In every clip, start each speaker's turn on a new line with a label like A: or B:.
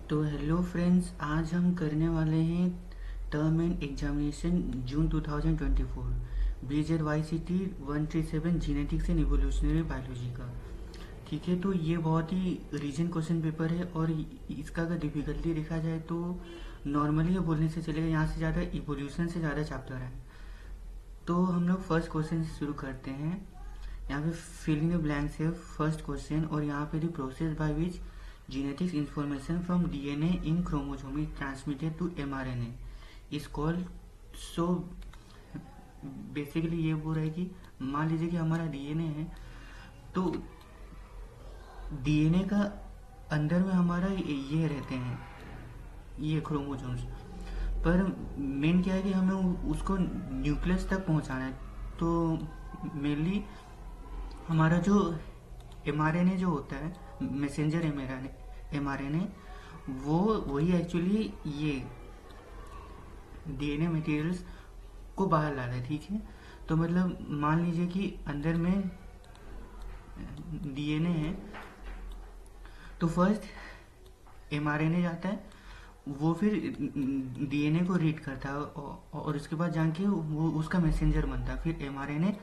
A: तो hello friends, आज हम करने वाले हैं term end examination June 2024 BZ Y C T 137 genetics and evolutionary biology का। ठीक है, तो ये बहुत ही रीजन क्वेश्चन पेपर है और इसका अगर डिफिकल्टी देखा जाए तो नॉर्मली ये बोलने से चलेगा, यहाँ से ज़्यादा इवोल्यूशन से ज़्यादा चैप्टर है। तो हम लोग फर्स्ट क्वेश्चन से शुरू करते हैं। यहाँ पे फिल इन द ब्लैंक्स है फर्स्ट क्वेश्चन, और यहाँ पे the process by which genetic information from DNA in chromosome is transmitted to mRNA is called। so basically ये बोल रहा है कि मान लीजिए कि हमारा डीएनए है, तो डीएनए का अंदर में हमारा ये रहते हैं, ये क्रोमोसोम्स। पर मेन क्या है कि हमें उसको न्यूक्लियस तक पहुंचाना है। तो मेनली हमारा जो एमआरएनए जो होता है, मैसेंजर एमआरएनए, वो वही एक्चुअली ये डीएनए मटेरियल्स को बाहर ला रहा है। ठीक है, तो मतलब मान लीजिए कि अंदर में डीएनए है, तो फर्स्ट एमआरएनए जाता है, वो फिर डीएनए को रीड करता है और उसके बाद जाके वो उसका मैसेंजर बनता है। फिर एमआरएनए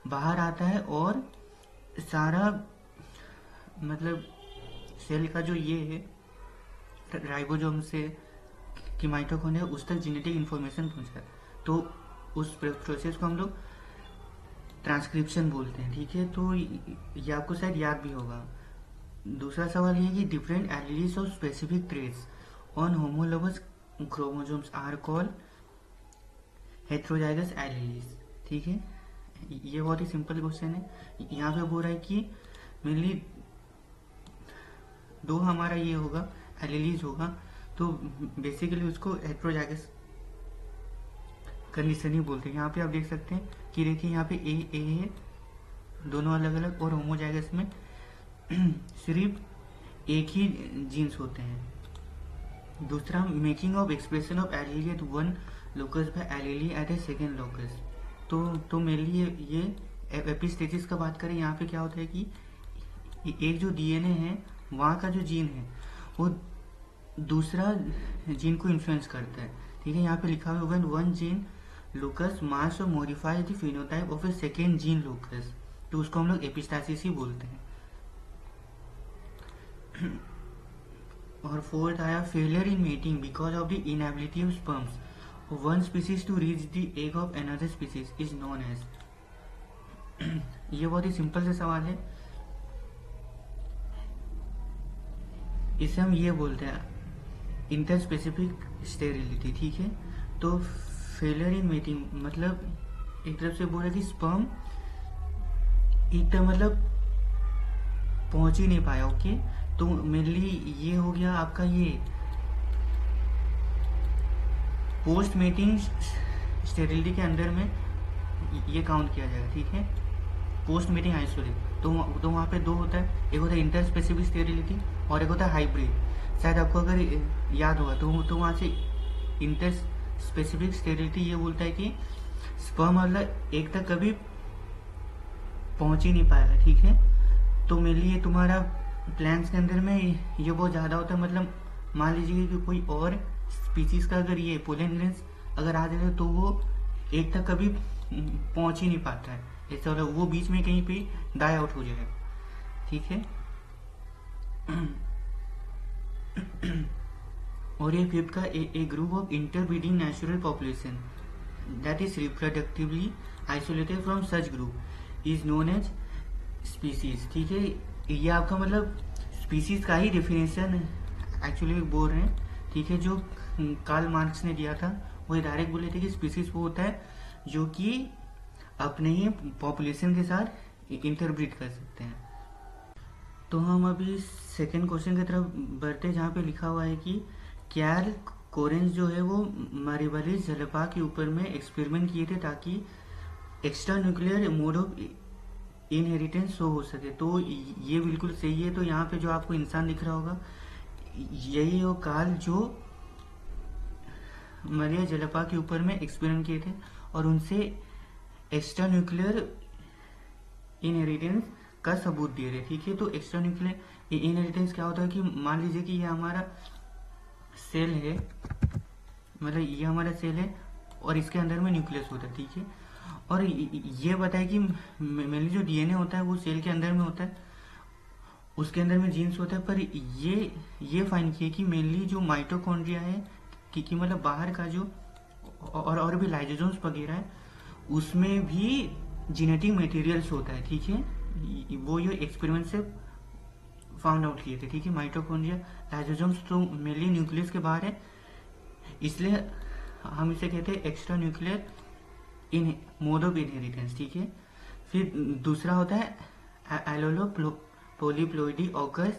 A: बाहर आता है और सारा मतलब सेल का जो ये है राइबोसोम से कि माइटोकॉन्ड्रिया उस तक जेनेटिक इन्फॉर्मेशन पहुंचा है, तो उस प्रोसेस को हम लोग ट्रांसक्रिप्शन बोलते हैं। ठीक है, तो ये आपको शायद याद भी होगा। दूसरा सवाल ये कि different alleles of specific traits on homologous chromosomes are called heterozygous alleles. ठीक है, ये बहुत ही सिंपल क्वेश्चन है। यहाँ पे बोल रहा है कि मेनली दो हमारा ये होगा एलीलीज होगा, तो बेसिकली उसको हेटेरोजाइगस कंडीशन ही बोलते हैं। यहाँ पे आप देख सकते हैं कि देखिए यहाँ पे ए है, दोनों अलग अलग, और होमोजाइगस में सिर्फ एक ही जीन्स होते हैं। दूसरा, making of expression of allele at one locus by allele at a second locus. तो मेनली ये एपिस्टेसिस का बात करें, यहाँ पे क्या होता है कि एक जो डीएनए है वहाँ का जो जीन है वो दूसरा जीन को इन्फ्लुएंस करता है। ठीक है, यहाँ पे लिखा हुआ है वन जीन लोकस मास और modify the phenotype of A second gene locus, तो उसको हम लोग एपिस्टासिस ही बोलते हैं। और फोर्थ आया failure in mating because of the inability of sperms one species to reach the egg of another species is known as. ये बहुत ही सिंपल सा सवाल है, इसे हम ये बोलते हैं इंटर स्पेसिफिक स्टेरिलिटी। ठीक है, तो फेलियर इन मेटिंग मतलब एक तरफ से बोल रहे कि स्पर्म एक तरफ मतलब पहुंच ही नहीं पाया। ओके, तो मेनली ये हो गया आपका ये पोस्ट मेटिंग स्टेरिलिटी के अंदर में ये काउंट किया जाएगा। ठीक है, पोस्ट मेटिंग आइसोलेट, तो वहाँ पे दो होता है, एक होता है इंटर स्पेसिफिक स्टेरिलिटी और एक होता है हाइब्रिड। शायद आपको अगर याद होगा तो वहाँ से इंटर स्पेसिफिक स्टेरिलिटी ये बोलता है कि स्पर्म मतलब एक तक कभी पहुंच ही नहीं पाएगा। ठीक है, तो मेनली ये तुम्हारा प्लांट्स के अंदर में ये बहुत ज़्यादा होता है। मतलब मान लीजिए कि कोई और स्पीसीज का अगर ये पोलन ग्रेन्स अगर आ जाए तो वो एक तक कभी पहुंच ही नहीं पाता है, ऐसा वाला वो बीच में कहीं पे डाई आउट हो जाएगा। ठीक है, और ये फिफ्थ का a group of interbreeding natural population that is reproductively isolated from such group is known as species. ठीक है, ये आपका मतलब स्पीसीज का ही डेफिनेशन एक्चुअली बोल रहे हैं। ठीक है, जो कार्ल मार्क्स ने दिया था वो डायरेक्ट बोले थे कि स्पीसीज वो होता है जो कि अपने ही पॉपुलेशन के साथ इंटरब्रीड कर सकते हैं। तो हम अभी सेकेंड क्वेश्चन की तरफ बढ़ते, जहाँ पे लिखा हुआ है कि कैल कोरेंस जो है वो मारिबलिस जलपा के ऊपर में एक्सपेरिमेंट किए थे ताकि extra nuclear mode of inheritance show हो सके। तो ये बिल्कुल सही है। तो यहाँ पे जो आपको इंसान दिख रहा होगा यही वो काल जो मरिया जलपा के ऊपर में एक्सपेरिमेंट किए थे और उनसे एक्स्ट्रा न्यूक्लियर इनहेरिटेंस का सबूत दिए थे। ठीक है, तो एक्स्ट्रा न्यूक्लियर इनहेरिटेंस क्या होता है कि मान लीजिए कि ये हमारा सेल है, मतलब ये हमारा सेल है और इसके अंदर में न्यूक्लियस होता है, ठीक है। और ये बताए कि मेनली जो डीएनए होता है वो सेल के अंदर में होता है, उसके अंदर में जीन्स होता है, पर ये फाइंड किया कि मेनली जो माइटोकॉन्ड्रिया है कि मतलब बाहर का जो और भी लाइजोसोम्स वगैरह है उसमें भी जेनेटिक मटेरियल्स होता है, ठीक है। वो ये एक्सपेरिमेंट से फाउंड आउट किए थे, ठीक है। माइटोकॉन्ड्रिया लाइजोसोम्स तो मेनली न्यूक्लियस के बाहर है, इसलिए हम इसे कहते हैं extra nuclear in mode of inheritance, ठीक है। फिर दूसरा होता है allopolyploidy occurs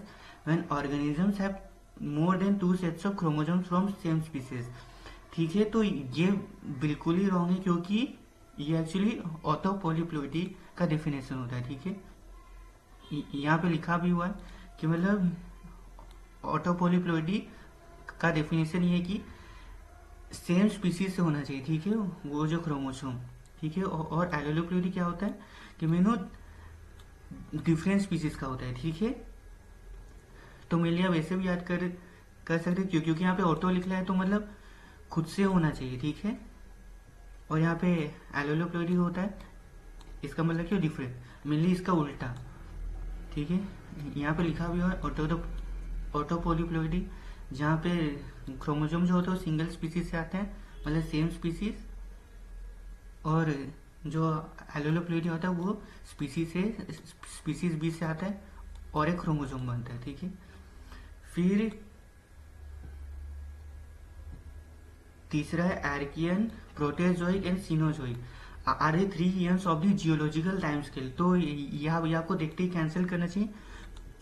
A: when organisms have more than 2 sets of chromosomes from same species, ठीक है। तो ये बिल्कुल ही रॉन्ग है क्योंकि ये एक्चुअली ऑटो पोलीप्लोइडी का डेफिनेशन होता है, ठीक है। यहाँ पे लिखा भी हुआ है कि मतलब ऑटो पोलीप्लोइडी का डेफिनेशन ये है कि सेम स्पीसीज से होना चाहिए, ठीक है, वो जो क्रोमोसोम, ठीक है। और एलोलोप्लोइडी क्या होता है कि मेनू डिफरेंट स्पीसीज का होता है, ठीक है। तो मेनली आप ऐसे भी याद कर सकते हैं क्योंकि यहाँ पे ऑटो लिखा है तो मतलब खुद से होना चाहिए, ठीक है। और यहाँ पे एलोलोप्लोइडी होता है, इसका मतलब क्यों डिफरेंट, मेनली इसका उल्टा, ठीक है। यहाँ पे लिखा भी हुआ है ऑटो पोलीप्लोइडी, जहाँ पे क्रोमोसोम जो होता है वो सिंगल स्पीसीज से आते हैं, मतलब सेम स्पीसीज, और जो एलोलोप्लोइडी होता है वो स्पीसीज बी से आता है और एक क्रोमोसोम बनता है, ठीक है। फिर तीसरा है Archean, Proterozoic and Cenozoic are the 3 years of the geological time scale. तो ये आपको देखते ही कैंसिल करना चाहिए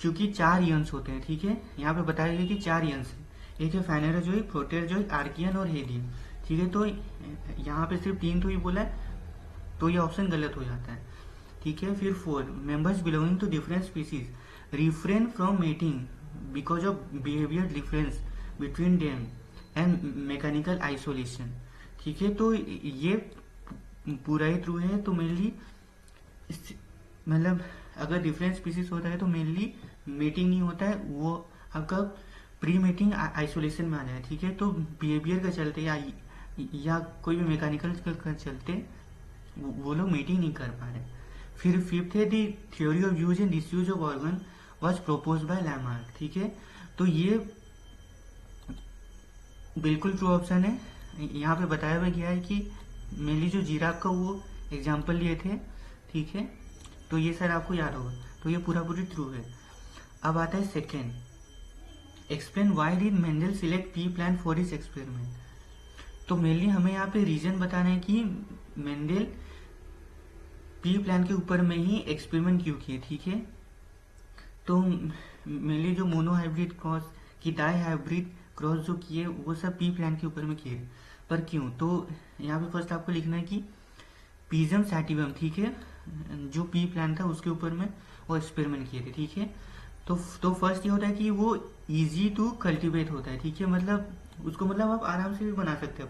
A: क्योंकि 4 ईयर्स होते हैं, ठीक है। यहाँ पे बताया गया कि 4 ईयर्स है, एक है फाइनेरोजोइक, प्रोटेरोजोइक, आर्कियन और हेलियन, ठीक है। तो यहाँ पे सिर्फ 3 तो ही बोला है, तो ये ऑप्शन गलत हो जाता है, ठीक है। फिर 4 members belonging to different species refrain from mating because of behaviour difference between them and mechanical isolation, ठीक है। तो ये पूरा ही ट्रू है। तो मेनली मतलब अगर डिफरेंट स्पीसीज होता है तो मेनली मेटिंग नहीं होता है, वो आपका प्री मेटिंग आइसोलेशन में आ जाए, ठीक है। तो बिहेवियर का चलते या कोई भी मैकेनिकल का चलते वो लोग मीटिंग नहीं कर पा रहे। फिर 5th है the theory of use and disuse of organ was propose by Lamarck, ठीक है। तो ये बिल्कुल ट्रू ऑप्शन है। यहाँ पे बताया हुआ गया है कि मेनली जो जिराफ का वो एग्जाम्पल लिए थे, ठीक है। तो ये सर आपको याद होगा, तो ये पूरी ट्रू है। अब आता है second, explain why did Mendel select P plant for his experiment. तो मेनली हमें यहाँ पे रीजन बताना है कि मेंडल पी प्लांट के ऊपर में ही एक्सपेरिमेंट क्यों किए, ठीक है। तो मेनली जो मोनोहाइब्रिड क्रॉस की डाई हाइब्रिड क्रॉस जो किए वो सब पी प्लांट के ऊपर में किए, पर क्यों। तो यहाँ पे फर्स्ट आपको लिखना है कि पीजम सैटिवम, ठीक है, जो पी प्लांट था उसके ऊपर में वो एक्सपेरिमेंट किए थे, ठीक है। तो फर्स्ट ये होता है कि वो इजी टू कल्टीवेट होता है, ठीक है, मतलब उसको मतलब आप आराम से भी बना सकते हो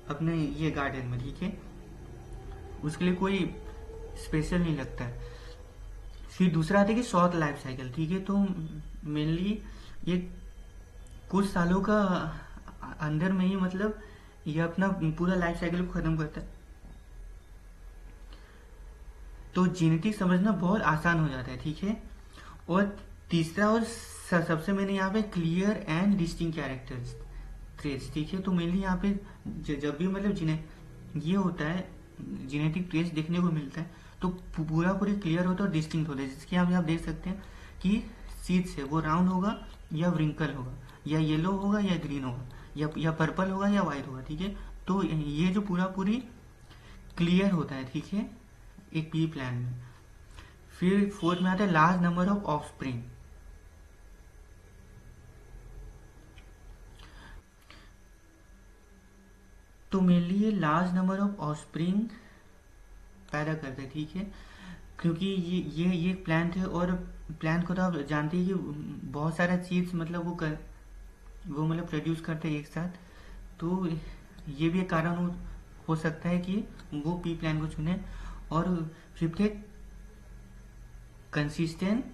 A: अपने ये गार्डन में, ठीक है, उसके लिए कोई स्पेशल नहीं लगता है। फिर दूसरा आता है कि शॉर्ट लाइफ साइकिल, ठीक है। तो मेनली ये कुछ सालों का अंदर में ही मतलब ये अपना पूरा लाइफ साइकिल को खत्म करता है, तो जेनेटिक समझना बहुत आसान हो जाता है, ठीक है। और तीसरा और सबसे मैंने यहाँ पे clear and distinct characters trace, ठीक है। तो मेनली यहाँ पे जब भी मतलब ये होता है जेनेटिक ट्रेस देखने को मिलता है तो पूरी क्लियर होता है और डिस्टिंक्ट होता है, जिसके आप देख सकते हैं कि सीड्स है वो राउंड होगा या व्रिंकल होगा या येलो होगा या ग्रीन होगा या पर्पल होगा या व्हाइट होगा, ठीक है। तो ये जो पूरी क्लियर होता है, ठीक है, एक पी प्लांट में। फिर 4th में आता है लार्ज नंबर ऑफ ऑफस्प्रिंग। तो मेनली ये लार्ज नंबर ऑफ ऑफस्प्रिंग पैदा करते हैं, ठीक है, क्योंकि ये प्लांट है और प्लांट को तो आप जानते हैं कि बहुत सारा चीज मतलब वो मतलब प्रोड्यूस करते हैं एक साथ। तो ये भी एक कारण हो सकता है कि वो पी प्लांट को चुने। और 5th है कंसिस्टेंट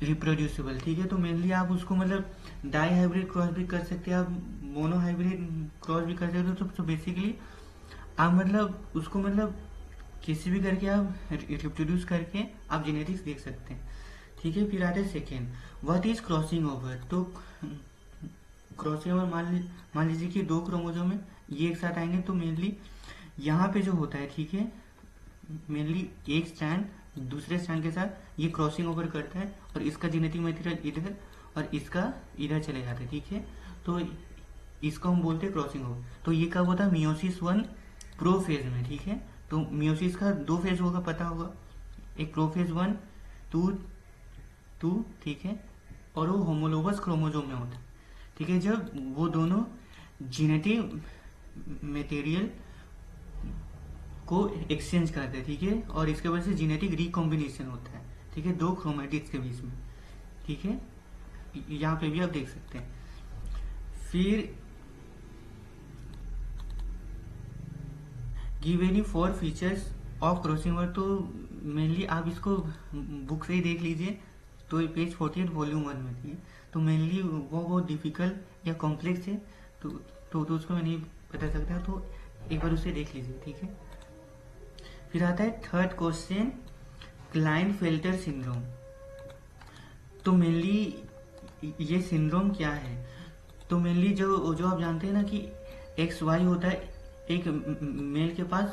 A: रिप्रोड्यूसिबल, ठीक है। तो मेनली आप उसको मतलब डाई हाइब्रिड क्रॉस भी कर सकते हैं, आप मोनो हाइब्रिड क्रॉस भी कर सकते हो। तो बेसिकली आप मतलब उसको मतलब किसी भी करके आप रिप्रोड्यूस करके आप जेनेटिक्स देख सकते हैं, ठीक है। फिर आते हैं second, what is crossing over. तो क्रॉसिंग ओवर मान लीजिए कि दो क्रोमोसोम है, ये एक साथ आएंगे, तो मेनली यहाँ पे जो होता है, ठीक है, मेनली एक स्ट्रैंड दूसरे स्ट्रैंड के साथ ये क्रॉसिंग ओवर करता है और इसका जेनेटिक मटेरियल इधर और इसका इधर चले जाते हैं, ठीक है। तो इसको हम बोलते हैं क्रॉसिंग ओवर। तो ये कब होता है, मियोसिस 1 प्रोफेज में, ठीक है। तो मियोसिस का दो फेज होगा, पता होगा, एक प्रोफेज 1 2, ठीक है, और वो होमोलोगस क्रोमोसोम में होता है, ठीक है। जब वो दोनों जेनेटिक मटेरियल को एक्सचेंज करते हैं, ठीक है, और इसके वजह से जेनेटिक रिकॉम्बिनेशन होता है, ठीक है, दो क्रोमेटिड्स के बीच में, ठीक है। यहाँ पे भी आप देख सकते हैं। फिर give any 4 features of crossing over. तो मेनली आप इसको बुक से ही देख लीजिए, तो पेज 48 वॉल्यूम 1 में थी। तो मेनली वो बहुत डिफिकल्ट या कॉम्प्लेक्स है, तो उसको मैं नहीं बता सकता, तो एक बार उसे देख लीजिए, ठीक है। फिर आता है थर्ड क्वेश्चन, क्लाइनफेल्टर सिंड्रोम। तो मेनली ये सिंड्रोम क्या है। तो मेनली जो आप जानते हैं ना कि एक्स वाई होता है एक मेल के पास,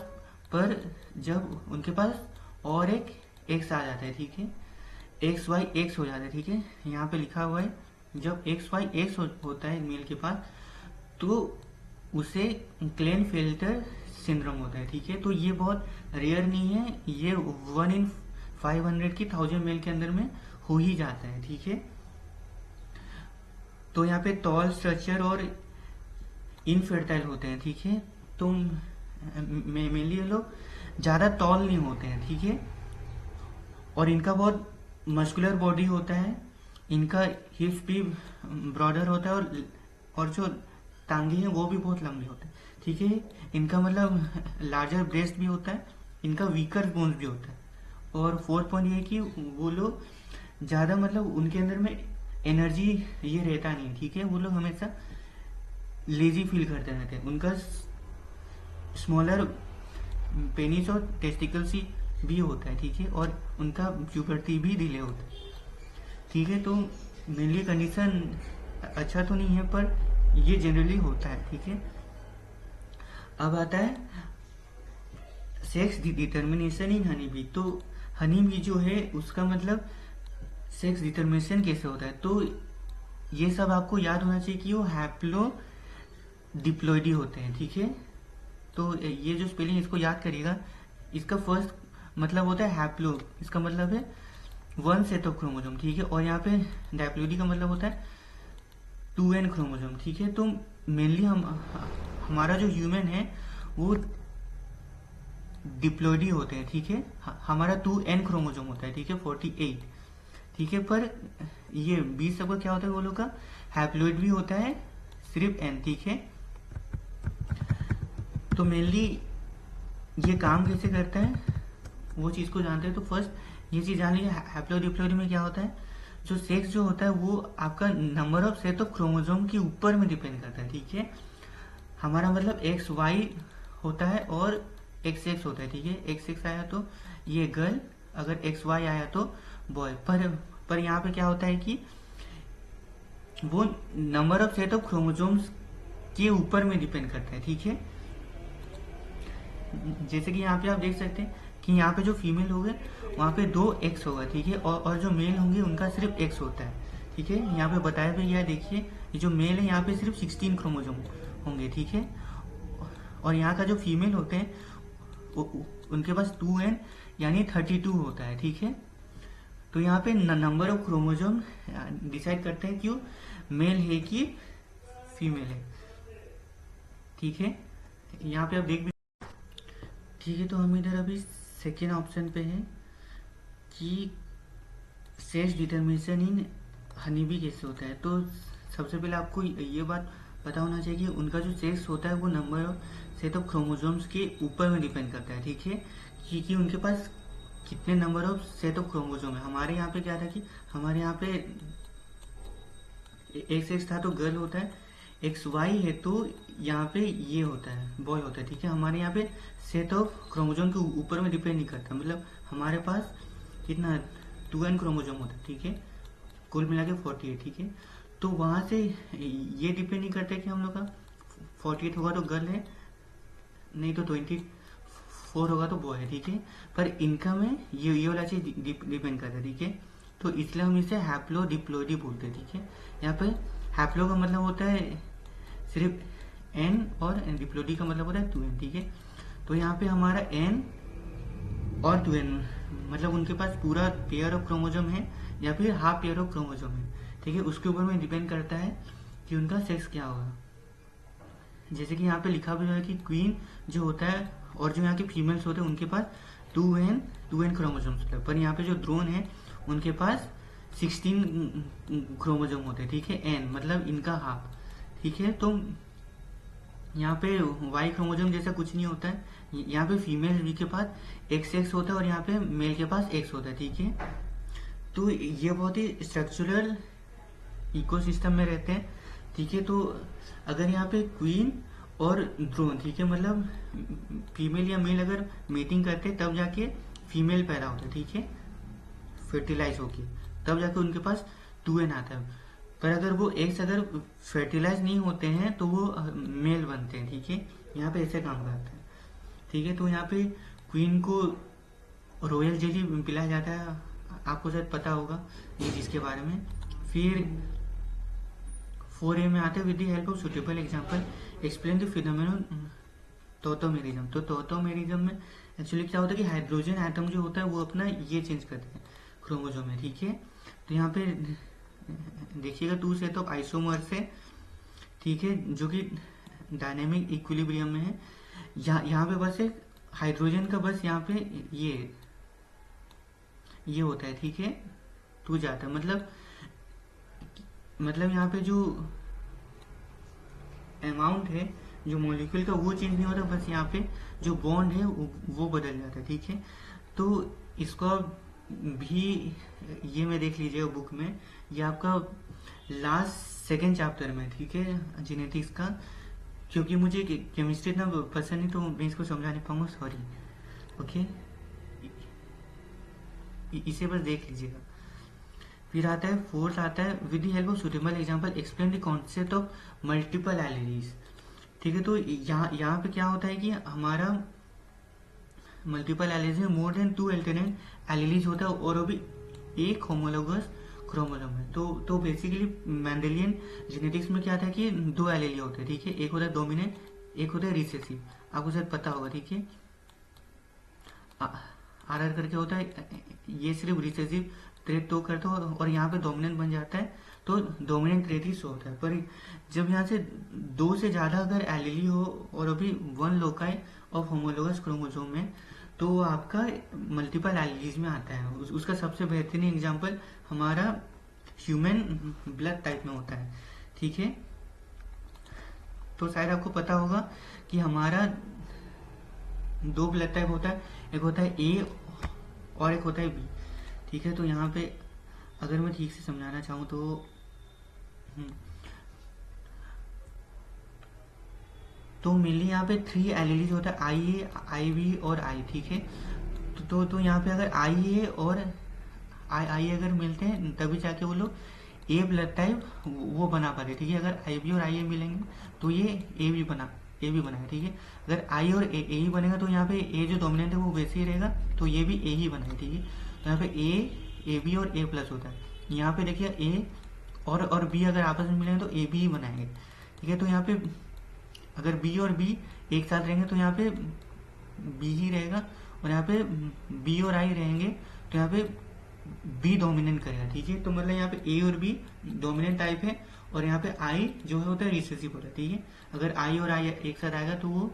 A: पर जब उनके पास और एक एक्स आ जाता है, ठीक है, एक्स वाई एक्स हो जाता है, ठीक है। यहाँ पे लिखा हुआ है जब एक्स वाई एक्स होता है मेल के पास, तो उसे क्लेनफेल्टर सिंड्रोम होता है, ठीक है। तो ये बहुत रेयर नहीं है, ये 1 in 500 की 1000 मेल के अंदर में हो ही जाता है, ठीक है। तो यहाँ पे टॉल स्ट्रक्चर और इनफर्टाइल होते हैं, ठीक है। तो मेनली ये लोग ज़्यादा टॉल नहीं होते हैं, ठीक है, और इनका बहुत मस्कुलर बॉडी होता है, इनका हिप्स भी ब्रॉडर होता है, और जो टांगे हैं वो भी बहुत लंबे होते हैं, ठीक है। इनका मतलब लार्जर ब्रेस्ट भी होता है, इनका वीकर बोन्स भी होता है। और फोर्थ पॉइंट ये है कि वो लोग ज़्यादा मतलब उनके अंदर में एनर्जी ये रहता नहीं, ठीक है। वो लोग हमेशा लेजी फील करते रहते हैं, उनका स्मॉलर पेनिस और टेस्टिकल्स भी होता है, ठीक है, और उनका प्यूबर्टी भी डिले होता है, ठीक है। तो मेनली कंडीशन अच्छा तो नहीं है, पर ये जनरली होता है, ठीक है। अब आता है sex determination in honey bee. तो हनी बी जो है उसका मतलब सेक्स डिटर्मिनेशन कैसे होता है। तो ये सब आपको याद होना चाहिए कि वो हैप्लो डिप्लॉइडी होते हैं, ठीक है। तो ये जो स्पेलिंग इसको याद करिएगा, इसका फर्स्ट मतलब होता है हैप्लो, इसका मतलब है 1 सेट ऑफ क्रोमोसोम, ठीक है। और यहाँ पे डायप्लॉइडी का मतलब होता है 2n क्रोमोसोम, ठीक है। तो मेनली हमारा जो ह्यूमन है वो डिप्लॉइडी होते हैं, ठीक है। हमारा 2n क्रोमोसोम होता है, ठीक है, 48, ठीक है। पर ये 20 सबका क्या होता है, वो लोग का हैप्लॉइड भी होता है, सिर्फ n, ठीक है। तो मेनली ये काम कैसे करता है वो चीज़ को जानते हैं। तो फर्स्ट ये चीज़ जान लीजिए, हैप्लो डिप्लॉइडी में क्या होता है, जो सेक्स जो होता है वो आपका number of set of chromosome के ऊपर में डिपेंड करता है, ठीक है। हमारा मतलब एक्स वाई होता है और एक्स एक्स होता है, ठीक है। एक्स एक्स आया तो ये गर्ल, अगर एक्स वाई आया तो बॉय। पर यहाँ पे क्या होता है कि वो number of set of chromosomes के ऊपर में डिपेंड करता है, ठीक है। जैसे कि यहाँ पे आप देख सकते हैं कि यहाँ पे जो फीमेल होंगे वहाँ पे 2 एक्स होगा, ठीक है, और जो मेल होंगे उनका सिर्फ एक्स होता है, ठीक है। यहाँ पे बताया भी गया, देखिए ये जो मेल है यहाँ पे सिर्फ 16 क्रोमोसोम होंगे, ठीक है। और यहाँ का जो फीमेल होते हैं उनके पास 2n यानी 32 होता है, ठीक है। तो यहाँ पे नंबर ऑफ क्रोमोसोम डिसाइड करते हैं कि वो मेल है कि फीमेल है, ठीक है। यहाँ पे आप देख भी, ठीक है। तो हम इधर अभी सेकेंड ऑप्शन पे हैं कि sex determination in honey bee कैसे होता है। तो सबसे पहले आपको ये बात पता होना चाहिए कि उनका जो सेक्स होता है वो number of set of chromosomes के ऊपर में डिपेंड करता है, ठीक है, क्योंकि उनके पास कितने number of set of chromosome है। हमारे यहाँ पे क्या था कि हमारे यहाँ पे एक्स एक्स था तो गर्ल होता है, एक्स वाई है तो यहाँ पे ये होता है बॉय होता है, ठीक है। हमारे यहाँ पे सेट ऑफ क्रोमोसोम के ऊपर में डिपेंड नहीं करता, मतलब हमारे पास कितना 2n क्रोमोसोम होता है, ठीक है, कुल मिला के 48, ठीक है। तो वहाँ से ये डिपेंड नहीं करता कि हम लोग का 48 होगा तो गर्ल है, नहीं तो 24 होगा तो बॉय है, ठीक है। पर इनका में ये वाला चीज डिपेंड करता है, ठीक है। तो इसलिए हम इसे हैप्लो डिप्लोइडी बोलते हैं, ठीक है। यहाँ पे हैप्लो का मतलब होता है सिर्फ एन और डिप्लोइडी का मतलब होता है 2n, ठीक है। तो यहाँ पे हमारा एन और 2n मतलब उनके पास पूरा पेयर ऑफ क्रोमोसोम है या फिर हाफ पेयर ऑफ क्रोमोसोम है, ठीक है। उसके ऊपर में डिपेंड करता है कि उनका सेक्स क्या होगा। जैसे कि यहाँ पे लिखा भी है कि क्वीन जो होता है और जो यहाँ के फीमेल्स होते हैं उनके पास 2n क्रोमोसोम्स होता है, पर यहाँ पे जो ड्रोन है उनके पास 16 क्रोमोसोम होते हैं, ठीक है। एन मतलब इनका हाफ, ठीक है। तो यहाँ पे वाई क्रोमोसोम जैसा कुछ नहीं होता है, यहाँ पे फीमेल भी के पास एक्स होता है और यहाँ पे मेल के पास एक्स होता है, ठीक है। तो ये बहुत ही स्ट्रक्चरल इकोसिस्टम में रहते हैं, ठीक है। तो अगर यहाँ पे क्वीन और ड्रोन, ठीक है, मतलब फीमेल या मेल अगर मीटिंग करते तब जाके फीमेल पैदा होता है, ठीक है, फर्टिलाइज होके तब जाके उनके पास 2n आता है। पर अगर वो एग्स अगर फर्टिलाइज नहीं होते हैं तो वो मेल बनते हैं, ठीक है। यहाँ पे ऐसे काम करता है, ठीक है। तो यहाँ पे क्वीन को रॉयल जेली पिलाया जाता है, आपको शायद पता होगा ये चीज के बारे में। फिर 4a में आते हैं with the help of suitable example explain the phenomenon tautomerism. तो टॉटोमेरिज्म में एक्चुअली क्या होता है कि हाइड्रोजन एटम जो होता है वो अपना ये चेंज करते हैं क्रोमोसोम में, ठीक है। तो यहाँ पे देखिएगा 2 सेट ऑफ आइसोमर्स है, ठीक है, जो कि डायनेमिक इक्विलिब्रियम में है। यहाँ पे बस एक हाइड्रोजन का बस यहाँ पे ये होता है, ठीक है, 2 जाता है, मतलब यहाँ पे जो अमाउंट है जो मॉलिक्यूल का वो चेंज नहीं होता, बस यहाँ पे जो बॉन्ड है वो बदल जाता है, ठीक है। तो इसको भी ये में देख लीजिएगा बुक में, ये आपका लास्ट सेकेंड चैप्टर में, ठीक है, जेनेटिक्स का। क्योंकि मुझे केमिस्ट्री इतना पसंद नहीं तो मैं इसको समझा नहीं पाऊंगा, सॉरी, ओके। इसे बस देख लीजिएगा। फिर आता है फोर्थ आता है with the help of suitable example explain the concept of multiple alleles, ठीक है। तो यहाँ पे क्या होता है कि हमारा मल्टीपल एलिलीज में मोर देन 2 अल्टरनेट एलिलीज होता है और वो भी एक होमोलोगस क्रोमोसोम है। तो बेसिकली मेंडेलियन जेनेटिक्स में क्या था कि 2 एलीली होते हैं, ठीक है। एक होता है डोमिनेंट, एक होता है रिसेसिव, आपको शायद पता होगा, ठीक है। आर करके होता है, ये सिर्फ रिसेसिव ट्रेट तो करता है और यहाँ पे डोमिनेंट बन जाता है तो डोमिनेंट ट्रेट ही शो होता है। पर जब यहाँ से 2 से ज्यादा अगर एलीली हो और अभी 1 लोकाई ऑफ होमोलोगस क्रोमोसोम में तो वो आपका मल्टीपल एलीलीज में आता है। उसका सबसे बेहतरीन एग्जांपल हमारा ह्यूमन ब्लड टाइप में होता है, ठीक है। तो शायद आपको पता होगा कि हमारा 2 ब्लड टाइप होता है, एक होता है ए और एक होता है बी, ठीक है। तो यहाँ पे अगर मैं ठीक से समझाना चाहूँ तो मेनली यहाँ पे 3 एलीलीज होता है, आई ए, आई बी और आई, ठीक है। तो यहाँ पे अगर आई ए और आई अगर मिलते हैं तभी जाके वो लोग ए ब्लड टाइप वो बना पाते, ठीक है। अगर आई बी और आई ए मिलेंगे तो ये ए बी बनेगा, ठीक है। अगर आई और ए ही बनेगा तो यहाँ पे ए जो डोमिनेंट है वो वैसे ही रहेगा, तो ये भी ए ही बनेगा, ठीक है। तो यहाँ पे ए बी और ए प्लस होता है। यहाँ पे देखिए ए और बी अगर आपस में मिलेंगे तो ए बी ही बनाएंगे, ठीक है। तो यहाँ पे अगर बी और बी एक साथ रहेंगे तो यहाँ पे बी ही रहेगा और यहाँ पे बी और आई रहेंगे तो यहाँ पे बी डोमिनेंट करेगा, ठीक है। तो मतलब यहाँ पे ए और बी डोमिनेंट टाइप है और यहाँ पे आई जो है होता है रिसेसिव होता है, ठीक है। अगर आई और आई एक साथ आएगा तो वो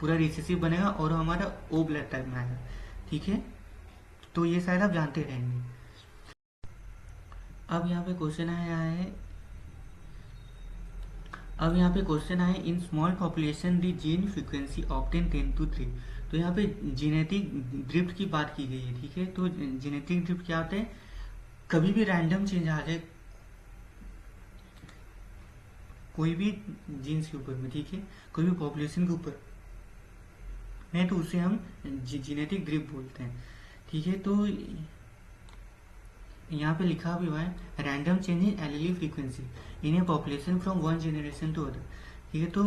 A: पूरा रिसेसिव बनेगा और हमारा ओ ब्लड टाइप में आएगा, ठीक है। तो ये शायद आप जानते रहेंगे। अब यहाँ पे क्वेश्चन आया है, in small population the gene frequency obtain 10 to 3। तो यहाँ पे जेनेटिक ड्रिफ्ट की बात की गई है, ठीक है। तो जेनेटिक ड्रिफ्ट क्या होता है, कभी भी रैंडम चेंज आ जाए कोई भी जीन्स के ऊपर में, ठीक है, कोई भी पॉपुलेशन के ऊपर नहीं, तो उसे हम जेनेटिक ड्रिफ्ट बोलते हैं, ठीक है। तो यहाँ पे लिखा भी हुआ है random change in allele frequency in a population from one generation to other, ठीक है। तो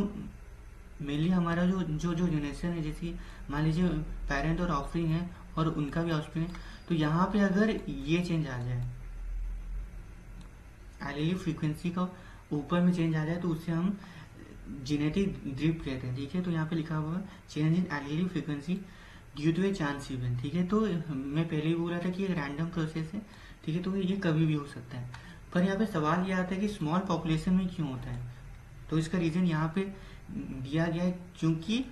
A: मेनली हमारा जो जो जो जनरेशन है, जैसे मान लीजिए पेरेंट और ऑफस्प्रिंग है और उनका भी ऑफस्प्रिंग है, तो यहाँ पे अगर ये चेंज आ जाए, एलील फ्रीक्वेंसी का ऊपर में चेंज आ जाए, तो उससे हम जेनेटिक ड्रिफ्ट कहते हैं, ठीक है। तो यहाँ पे लिखा हुआ है change in allele frequency due to a chance event, ठीक है। तो मैं पहले ही बोला था कि एक रैंडम प्रोसेस है, ठीक है। तो ये कभी भी हो सकता है, पर यहाँ पे सवाल ये आता है कि स्मॉल पॉपुलेशन में क्यों होता है। तो इसका रीजन यहाँ पे दिया गया है, क्योंकि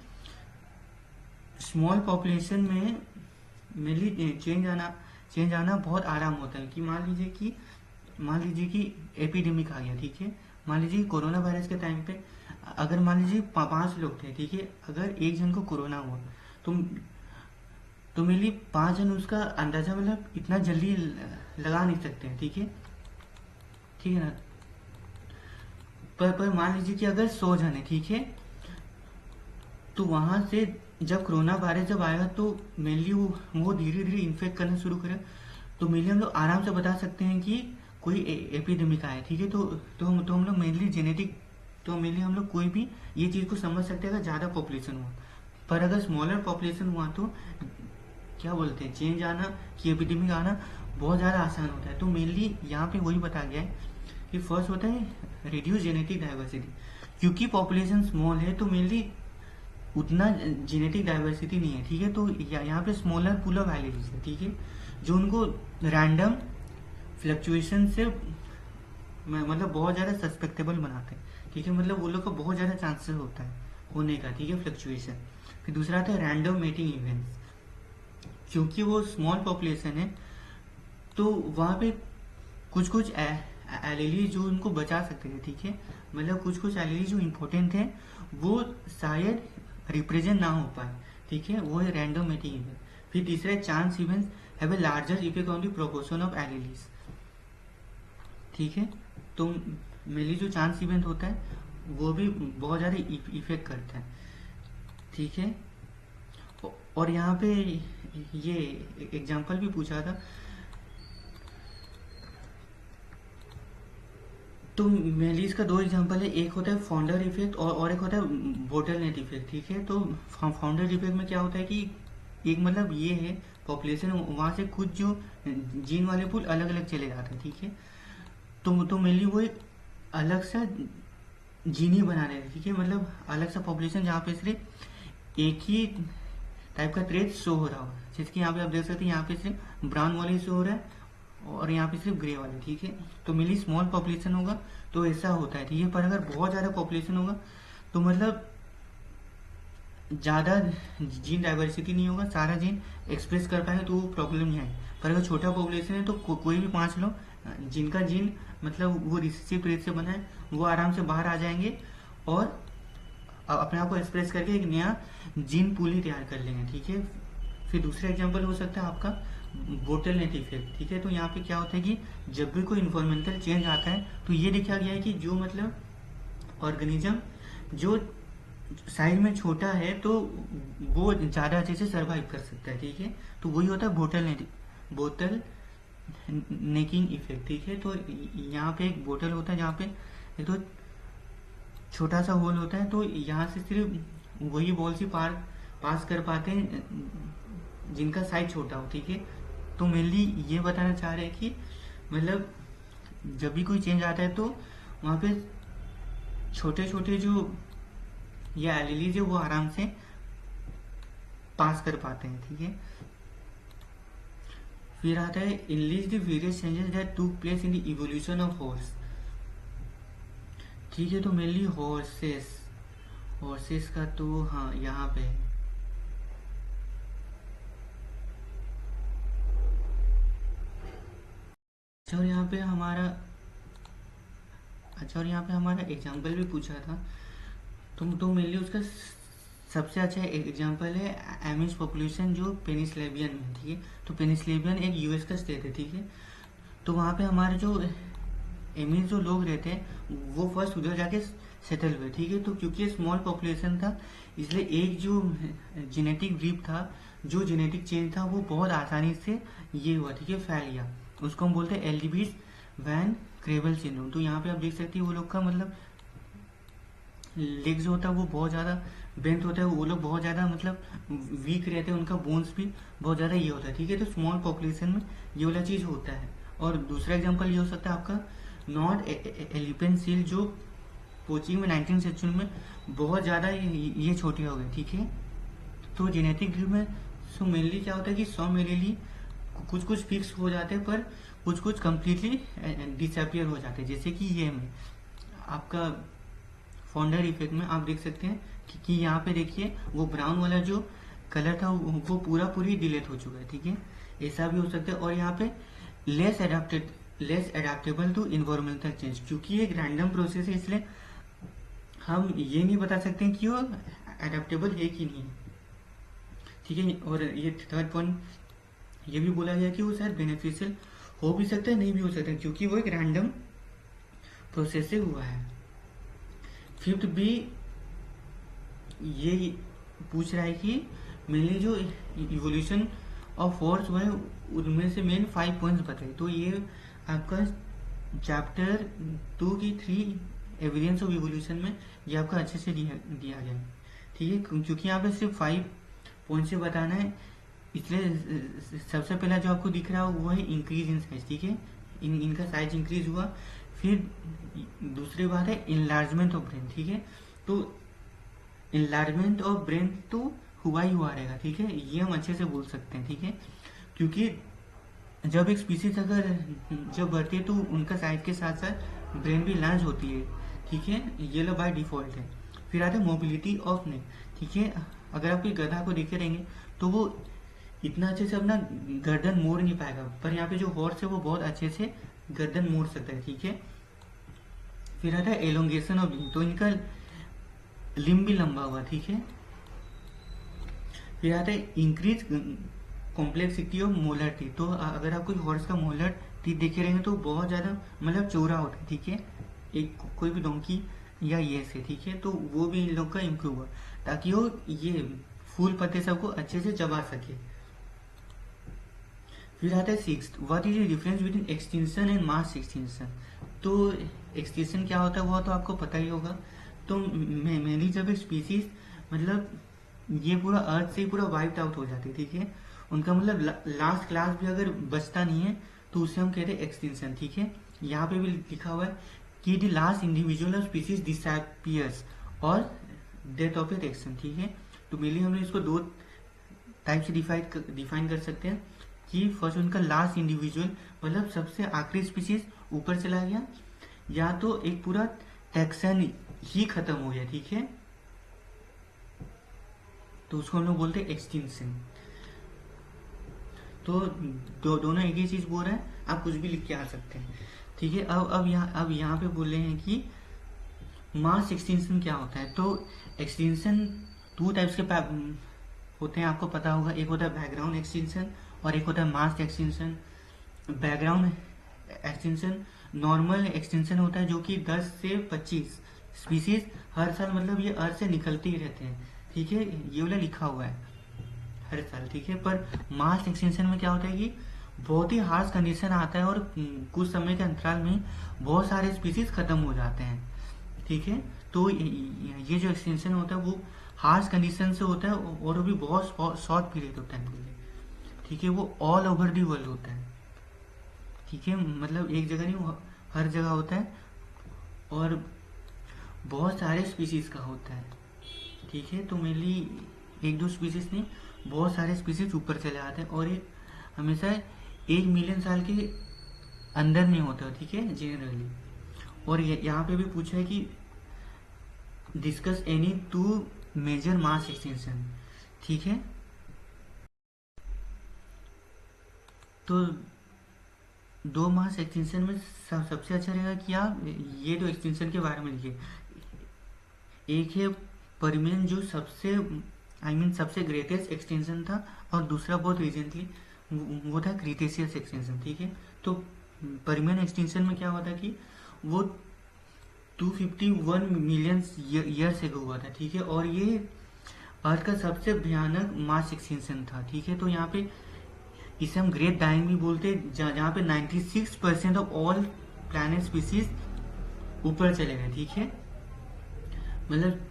A: स्मॉल पॉपुलेशन में मेनली चेंज आना बहुत आराम होता है। कि मान लीजिए कि एपिडेमिक आ गया, ठीक है। मान लीजिए कोरोना वायरस के टाइम पे अगर मान लीजिए 5 लोग थे, ठीक है, अगर एक जन को कोरोना हुआ तो मेनली 5 जन उसका अंदाजा मतलब इतना जल्दी लगा नहीं सकते हैं, ठीक है, ठीक है ना। पर मान लीजिए कि अगर 100 जन है, ठीक है, तो वहां से जब कोरोना वायरस जब आएगा तो मेनली वो धीरे धीरे इन्फेक्ट करना शुरू करे, तो मेनली हम लोग आराम से बता सकते हैं कि कोई एपिडेमिक आया, ठीक है। तो हम लोग मेनली जेनेटिक, तो मेनली हम लोग कोई भी ये चीज़ को समझ सकते हैं अगर ज़्यादा पॉपुलेशन हुआ। पर अगर स्मॉलर पॉपुलेशन हुआ तो क्या बोलते हैं, चेंज आना कि एपिडेमिक आना बहुत ज़्यादा आसान होता है। तो मेनली यहाँ पे वही बताया गया है कि फर्स्ट होता है रिड्यूस जेनेटिक डाइवर्सिटी, क्योंकि पॉपुलेशन स्मॉल है तो मेनली उतना जेनेटिक डाइवर्सिटी नहीं है, ठीक है। तो यहाँ पे स्मॉलर पूल ऑफ एलिलीज है, ठीक है, जो उनको रैंडम फ्लक्चुएशन से मतलब बहुत ज़्यादा सस्पेक्टेबल बनाते हैं, ठीक है। मतलब वो लोग का बहुत ज़्यादा चांसेस होता है होने का, ठीक है, फ्लक्चुएशन। फिर दूसरा आता है रैंडम मेटिंग इवेंट्स, क्योंकि वो स्मॉल पॉपुलेशन है तो वहाँ पे कुछ एलिली जो उनको बचा सकते हैं, ठीक है। मतलब कुछ एलिली जो इम्पोर्टेंट है वो शायद रिप्रेजेंट ना हो पाए, ठीक है, वो है रैंडम मेटिंग इवेंट। फिर तीसरा chance events have a larger effect on the proportion of alleles, ठीक है। तो मेनली जो चांस इवेंट होता है वो भी बहुत ज़्यादा इफेक्ट करता है, ठीक है। और यहाँ पे ये एग्जांपल भी पूछा था, तो मेनली इसका 2 एग्जांपल है, एक होता है फाउंडर इफेक्ट और एक होता है बोटलनेक इफेक्ट, ठीक है। तो फाउंडर इफेक्ट में क्या होता है कि एक मतलब ये है पॉपुलेशन वहाँ से कुछ जो जीन वाले पुल अलग अलग चले जाते हैं, ठीक है। तो मेनली वो एक अलग सा जीन ही बना रहे हैं, ठीक है, मतलब अलग सा पॉपुलेशन जहाँ पे सिर्फ एक ही टाइप का ट्रेड शो हो रहा हो, जिसके यहाँ पे आप देख सकते हैं यहाँ पे सिर्फ ब्राउन वाले शो हो रहा है और यहाँ पे सिर्फ ग्रे वाले, ठीक है। तो मेनली स्मॉल पॉपुलेशन होगा तो ऐसा होता है, ठीक है। पर अगर बहुत ज़्यादा पॉपुलेशन होगा तो मतलब ज़्यादा जीन डाइवर्सिटी नहीं होगा, सारा जीन एक्सप्रेस कर पाएंगे तो वो प्रॉब्लम नहीं आएगी। पर अगर छोटा पॉपुलेशन है तो कोई भी 5 लोग जिनका जीन मतलब वो रिसेसिव ट्रेट से बना है वो आराम से बाहर आ जाएंगे और अपने आप को एक्सप्रेस करके एक नया जीन पूल ही तैयार कर लेंगे, ठीक है। फिर दूसरा एग्जांपल हो सकता है आपका बोटलनेक इफेक्ट, ठीक है। तो यहाँ पे क्या होता है कि जब भी कोई इन्वायरमेंटल चेंज आता है तो ये देखा गया है कि जो मतलब ऑर्गेनिज्म जो साइज में छोटा है तो वो ज़्यादा अच्छे से सर्वाइव कर सकता है, ठीक है। तो वही होता है बोतल नेकिंग इफेक्ट, ठीक है। तो यहाँ पे एक बोतल होता है जहाँ पे एक तो छोटा सा होल होता है, तो यहाँ से सिर्फ वही बॉल ही पास कर पाते हैं जिनका साइज छोटा हो, ठीक है। तो मेनली ये बताना चाह रहे हैं कि मतलब जब भी कोई चेंज आता है तो वहाँ पे छोटे छोटे जो ये एलिलीज है वो आराम से पास कर पाते हैं, ठीक है। फिर आता है enlist the various changes that टूक place in the evolution of horse, ठीक है। तो मेनली हॉर्सेस का तो हाँ यहाँ पे और यहाँ पे हमारा एग्जाम्पल भी पूछा था, तो मेनली उसका सबसे अच्छा एग्जांपल है एमिश पॉपुलेशन जो पेनिसलेवियन में, ठीक है। तो पेनिसलेवियन एक यूएस का स्टेट है, ठीक है। तो वहाँ पे हमारे जो एमिश जो लोग रहते हैं वो फर्स्ट उधर जाके सेटल हुए, ठीक है। तो क्योंकि स्मॉल पॉपुलेशन था, इसलिए एक जो जेनेटिक ड्रिप था, जो जेनेटिक चेंज था, वो बहुत आसानी से ये हुआ, ठीक है, फैल गया। उसको हम बोलते हैं एल्डिविस वैन क्रेबल सिंड्रोम। तो यहाँ पे आप देख सकते हैं वो लोग का मतलब लेग जो होता है वो बहुत ज़्यादा बेंट होता है, वो लोग बहुत ज़्यादा मतलब वीक रहते हैं, उनका बोन्स भी बहुत ज़्यादा ये होता है, ठीक है। तो स्मॉल पॉपुलेशन में ये वाला चीज़ होता है। और दूसरा एग्जांपल ये हो सकता है आपका नॉर्थ एलिफेंट सील, जो कोचिंग में 19 सेंचुरी में बहुत ज़्यादा ये छोटे हो गए, ठीक है। तो जेनेटिक ड्रिप में सो मेनली क्या होता है कि 100 मिली कुछ कुछ फिक्स हो जाते हैं, पर कुछ कुछ कम्प्लीटली डिसअपियर हो जाते हैं। जैसे कि ये में आपका फाउंडर इफेक्ट में आप देख सकते हैं कि यहाँ पे देखिए वो ब्राउन वाला जो कलर था वो पूरा पूरी डिलीट हो चुका है, ठीक है। ऐसा भी हो सकता है। और यहाँ पे less adaptable to environmental change, क्योंकि ये एक रैंडम प्रोसेस है, इसलिए हम ये नहीं बता सकते कि वो एडेप्टेबल है कि नहीं, ठीक है। और ये थर्ड पॉइंट ये भी बोला गया कि वो शायद बेनिफिशियल हो भी सकता है, नहीं भी हो सकता है, क्योंकि वो एक रैंडम प्रोसेस से हुआ है। फिफ्थ बी ये पूछ रहा है कि मेनली जो इवोल्यूशन ऑफ फोर्स हुआ है उनमें से मेन 5 पॉइंट्स बताए। तो ये आपका चैप्टर 2 की 3 एविडेंस ऑफ इवोल्यूशन में ये आपका अच्छे से दिया गया है, ठीक है। क्योंकि यहाँ पे सिर्फ 5 पॉइंट से बताना है, इसलिए सबसे पहला जो आपको दिख रहा है वो है इंक्रीज इन साइज, ठीक है। इनका साइज इंक्रीज हुआ। फिर दूसरी बात है इनलार्जमेंट ऑफ ब्रेन, ठीक है। तो इनलार्जमेंट ऑफ ब्रेन तो हुआ ही हुआ रहेगा, ठीक है, ये हम अच्छे से बोल सकते हैं, ठीक है। क्योंकि जब एक स्पीसीज अगर जब बढ़ती है तो उनका साइज के साथ साथ ब्रेन भी लार्ज होती है, ठीक है, ये लो बाय डिफॉल्ट है। फिर आता है मोबिलिटी ऑफ नेक, ठीक है। अगर आप कोई गधा को देखे रहेंगे तो वो इतना अच्छे से अपना गर्दन मोड़ नहीं पाएगा, पर यहाँ पे जो हॉर्स है वो बहुत अच्छे से गर्दन मोड़ सकता है, ठीक है। फिर आता है एलोंगेशन ऑफ लिम्ब, तो इनका लिम्ब भी लंबा हुआ, ठीक है। फिर आता है increase complexity of molar teeth, तो अगर आप कोई हॉर्स का मोलर टीथ देखे रहेंगे तो बहुत ज़्यादा मतलब चौड़ा होता है, ठीक है, एक कोई भी डोंकी या ये से, ठीक है। तो वो भी इन लोग का इम्प्रूव हुआ ताकि वो ये फूल पत्ते सबको अच्छे से चबा सके। फिर आता है sixth, what is the difference between extinction and mass extinction. तो एक्सटिंक्शन क्या होता है वो तो आपको पता ही होगा। तो मेनली जब एक स्पीसीज मतलब ये पूरा अर्थ से पूरा वाइप्ड आउट हो जाती है, ठीक है, उनका मतलब लास्ट क्लास भी अगर बचता नहीं है तो उसे हम कहते हैं एक्सटिंक्शन, ठीक है। यहाँ पे भी लिखा हुआ है कि the last individual of species disappears और डेथ ऑफ एट एक्शन, ठीक है। तो मेनली हम इसको 2 टाइप से डिफाइन कर सकते हैं कि फर्स्ट उनका लास्ट इंडिविजुअल मतलब सबसे आखिरी स्पीसीज ऊपर चला गया, या तो एक पूरा टैक्सन ही खत्म हो गया, ठीक है, तो उसको हम लोग बोलते हैं एक्सटिंक्शन। तो दोनों एक ही चीज बोल रहे हैं, आप कुछ भी लिख के आ सकते हैं, ठीक है। अब यहाँ पे बोल रहे हैं कि मास एक्सटिंक्शन क्या होता है। तो एक्सटिंक्शन 2 टाइप्स के होते हैं, आपको पता होगा। एक होता है बैकग्राउंड एक्सटिंक्शन और एक होता है mass extinction. Background extinction normal extinction होता है जो कि 10 से 25 स्पीसीज हर साल मतलब ये अर्थ से निकलते ही रहते हैं, ठीक है, ये वाला लिखा हुआ है हर साल, ठीक है। पर मास एक्सटिंक्शन में क्या होता है कि बहुत ही हार्श कंडीशन आता है और कुछ समय के अंतराल में बहुत सारे स्पीसीज खत्म हो जाते हैं, ठीक है। तो ये जो एक्सटिंक्शन होता है वो हार्श कंडीशन से होता है और वो भी बहुत शॉर्ट पीरियड होता है, ठीक है। वो ऑल ओवर दी वर्ल्ड होता है, ठीक है, मतलब एक जगह नहीं, हर जगह होता है और बहुत सारे स्पीसीज का होता है, ठीक है। तो मेनली 1-2 स्पीसीज नहीं, बहुत सारे स्पीसीज ऊपर चले आते हैं और ये हमेशा 1 मिलियन साल के अंदर नहीं होता, ठीक है, जनरली। और यहाँ पे भी पूछा है कि discuss any 2 major mass extinction, ठीक है। तो 2 मास एक्सटिंक्शन में सबसे अच्छा रहेगा कि आप ये 2 एक्सटिंक्शन के बारे में लिखिए। एक है परमियन जो सबसे सबसे ग्रेटेस्ट एक्सटेंशन था, और दूसरा बहुत रिसेंटली वो था क्रीटेशियस एक्सटेंशन। ठीक है, तो परमियन एक्सटेंशन में क्या हुआ था कि वो 251 मिलियन ईयर से हुआ था। ठीक है, और ये अर्थ का सबसे भयानक मास एक्सटेंशन था। ठीक है, तो यहाँ पे इसे हम ग्रेट डाइंग भी बोलते हैं, जहाँ पे 96% ऑफ ऑल प्लैनेट स्पीसीज ऊपर चले गए। ठीक है, मतलब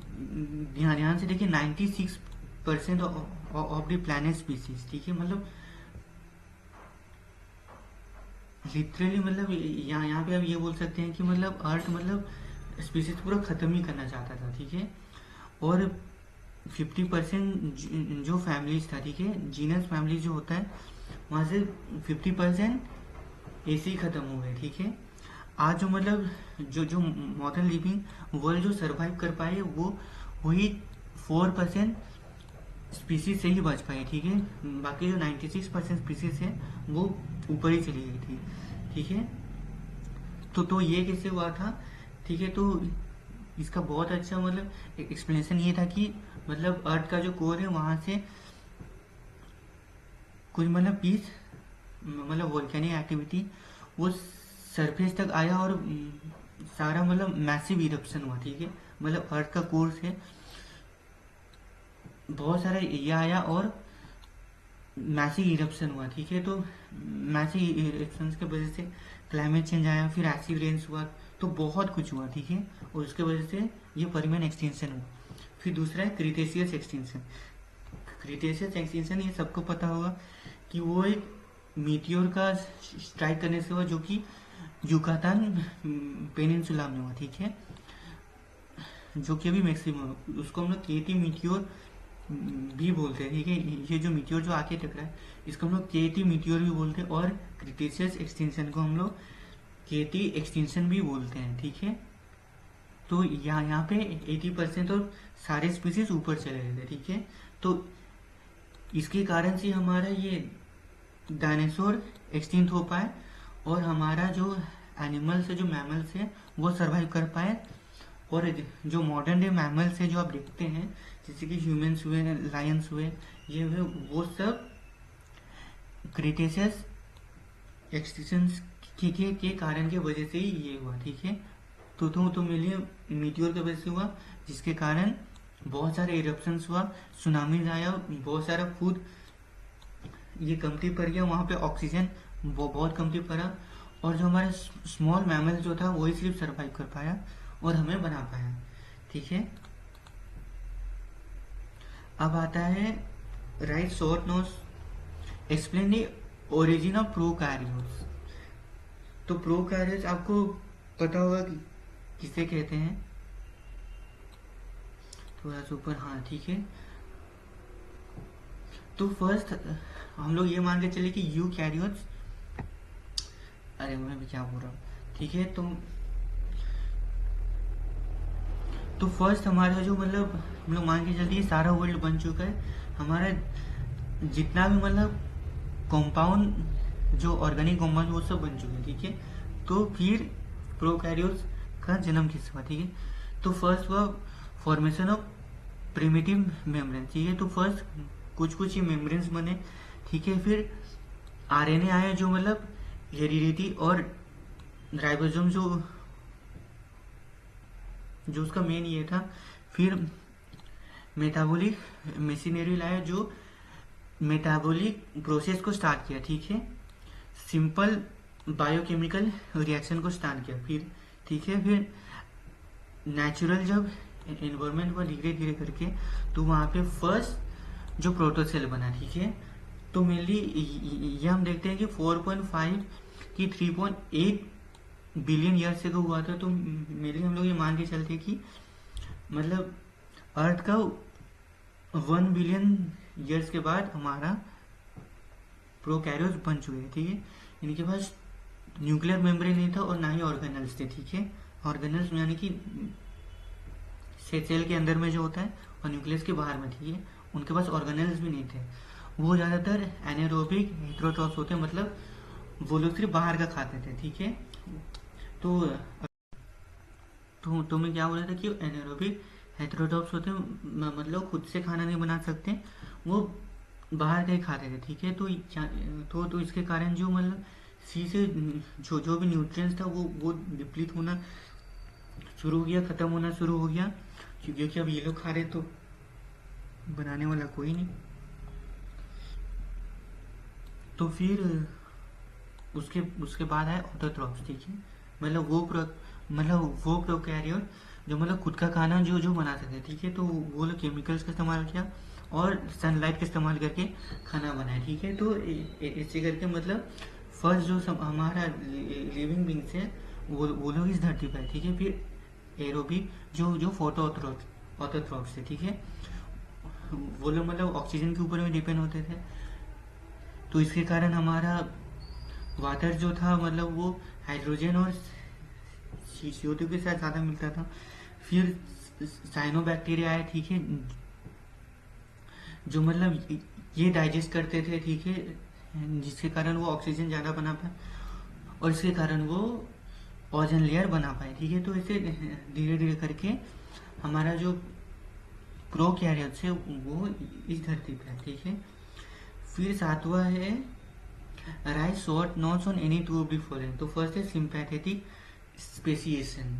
A: ध्यान से देखिए, 96% ऑफ द प्लैनेट स्पीसीज। ठीक है, मतलब लिटरली, मतलब यहाँ पे आप ये बोल सकते हैं कि मतलब अर्थ मतलब स्पीसीज पूरा खत्म ही करना चाहता था। ठीक है, और 50% जो फैमिलीज था, ठीक है, जीनस फैमिली जो होता है, वहाँ से 50% ऐसे ही खत्म हो गए। ठीक है, आज जो मतलब जो मॉडर्न लिविंग वर्ल्ड जो सरवाइव कर पाए, वो वही 4% स्पीसीज से ही बच पाई। ठीक है, बाकी जो 96% स्पीसीज है वो ऊपर ही चली गई थी। ठीक है, तो ये कैसे हुआ था? ठीक है, तो इसका बहुत अच्छा मतलब एक्सप्लेनेशन ये था कि मतलब अर्थ का जो कोर है वहां से कुछ मतलब पीस मतलब वोल्केनिक एक्टिविटी वो सरफेस तक आया, और सारा मतलब मैसिव इरप्शन हुआ। ठीक है, मतलब अर्थ का कोर से बहुत सारा ये आया और मैसिव इरप्शन हुआ। ठीक है, तो मैसिव इरप्शन की वजह से क्लाइमेट चेंज आया, फिर एसिड रेन्स हुआ, तो बहुत कुछ हुआ। ठीक है, और उसके वजह से ये परमानेंट एक्सटेंशन हुआ। फिर दूसरा है क्रीटेशियस एक्सटेंशन। क्रीटेशियस एक्सटेंशन ये सबको पता होगा कि वो एक मीटियोर का स्ट्राइक करने से हुआ, जो कि युकातान पेनिनसुला में हुआ। ठीक है, जो कि अभी मैक्सिमम उसको हम लोग केटी मीटियोर भी बोलते हैं। ठीक है, ये जो मीटियोर जो आके टकरा है, इसको हम लोग केटी मीटियोर भी बोलते हैं, और क्रिटेशियस एक्सटेंशन को हम लोग केटी एक्सटेंशन भी बोलते हैं। ठीक है, तो यहाँ पे 80% और सारे स्पीसीज ऊपर चले गए थे। ठीक है, तो इसके कारण से हमारा ये डायनासोर एक्सटिंक्ट हो पाए, और हमारा जो एनिमल्स है, जो मैमल्स है, वो सरवाइव कर पाए। और जो मॉडर्न डे मैमल्स है जो आप देखते हैं, जैसे कि ह्यूमंस हुए, लायंस हुए, ये हुए, वो सब क्रिटेशियस एक्सटिंक्शन के कारण के वजह से ही ये हुआ। ठीक है, तो मिलिए मीटियोर की वजह से हुआ, जिसके कारण बहुत सारे इरप्शंस हुआ, सुनामीज आया, बहुत सारा फूड ये कमती पड़ गया, वहाँ पे ऑक्सीजन वो बहुत कमती पड़ा, और जो हमारा स्मॉल मैमल जो था वही सिर्फ सरवाइव कर पाया और हमें बना पाया। ठीक है, अब आता है right short notes explain the origin of prokaryotes. तो प्रोकैरियोट्स आपको पता होगा कि किसे कहते हैं? थोड़ा सा ऊपर, हाँ ठीक है। तो फर्स्ट हम लोग ये मान के चले कि यूकैरियोट्स, अरे मैं भी क्या बोल रहा हूँ, ठीक है। तो फर्स्ट हमारा जो मतलब हम लोग मान के चलते सारा वर्ल्ड बन चुका है, हमारा जितना भी मतलब कंपाउंड जो ऑर्गेनिक कंपाउंड वो सब बन चुके हैं। ठीक है, तो फिर प्रोकैरियोट्स का जन्म किस हुआ? ठीक है, तो फर्स्ट हुआ फॉर्मेशन ऑफ प्रिमिटिव मेम्ब्रेन। ठीक है, तो फर्स्ट कुछ ये मेम्ब्रेन्स बने। ठीक है, फिर आरएनए आया जो मतलब हेरिडिटी और राइबोसोम जो उसका मेन ये था। फिर मेटाबॉलिक मशीनरी लाया जो मेटाबॉलिक प्रोसेस को स्टार्ट किया। ठीक है, सिंपल बायोकेमिकल रिएक्शन को स्टार्ट किया। फिर ठीक है, फिर नेचुरल जब एनवायरनमेंट को धीरे धीरे करके, तो वहाँ पे फर्स्ट जो प्रोटोसेल बना। ठीक है, तो मेनली ये हम देखते हैं कि 4.5 की 3.8 बिलियन ईयर से को हुआ था। तो मेनली हम लोग ये मान के चलते कि मतलब अर्थ का 1 बिलियन ईयर्स के बाद हमारा प्रोकैरियोट्स बन चुके हैं। ठीक है, इनके पास न्यूक्लियर मेम्ब्रेन नहीं था और ना ही ऑर्गेनल्स थे। ठीक है, ऑर्गेनल्स यानी कि सेल के अंदर में जो होता है और न्यूक्लियस के बाहर में। ठीक है, उनके पास ऑर्गेनल्स भी नहीं थे, वो ज़्यादातर एनारोबिक हेटेरोट्रॉप्स होते हैं, मतलब वो लोग सिर्फ बाहर का खाते थे। ठीक है, तो मैं क्या बोल रहा था कि एनारोबिक हेटेरोट्रॉप्स होते हैं मतलब खुद से खाना नहीं बना सकते, वो बाहर का ही खाते थे, ठीक है। तो तो इसके कारण जो मतलब सी से जो भी न्यूट्रिएंट्स था वो डिप्लीट होना शुरू हो गया, ख़त्म होना शुरू हो गया, क्योंकि अब ये लोग खा रहे तो बनाने वाला कोई नहीं। तो फिर उसके उसके बाद है ऑटोट्रॉप्स, ठीक है। मतलब वो प्रोकैरियोट जो मतलब खुद का खाना जो जो बना सकते, ठीक है। तो वो लोग केमिकल्स का इस्तेमाल किया और सनलाइट का इस्तेमाल करके खाना बनाया, ठीक है। तो इससे करके मतलब फर्स्ट जो हमारा लिविंग बींग्स है वो लोग इस धरती पर है, ठीक है। फिर एरोबिक जो जो फोटो ऑटोट्रॉप्स है, ठीक है। वो लोग मतलब ऑक्सीजन के ऊपर में डिपेंड होते थे, तो इसके कारण हमारा वाटर जो था मतलब वो हाइड्रोजन और CO2 के साथ ज़्यादा मिलता था। फिर साइनोबैक्टीरिया आए, ठीक है, जो मतलब ये डाइजेस्ट करते थे, ठीक है, जिसके कारण वो ऑक्सीजन ज़्यादा बना पाए और इसके कारण वो ओजोन लेयर बना पाए, ठीक है। तो इसे धीरे धीरे करके हमारा जो प्रोकैरियोट्स है वो इस धरती पे है, ठीक है। फिर सातवां है write short notes on any two of the following. तो फर्स्ट है सिंपैथेटिक स्पेसिएशन।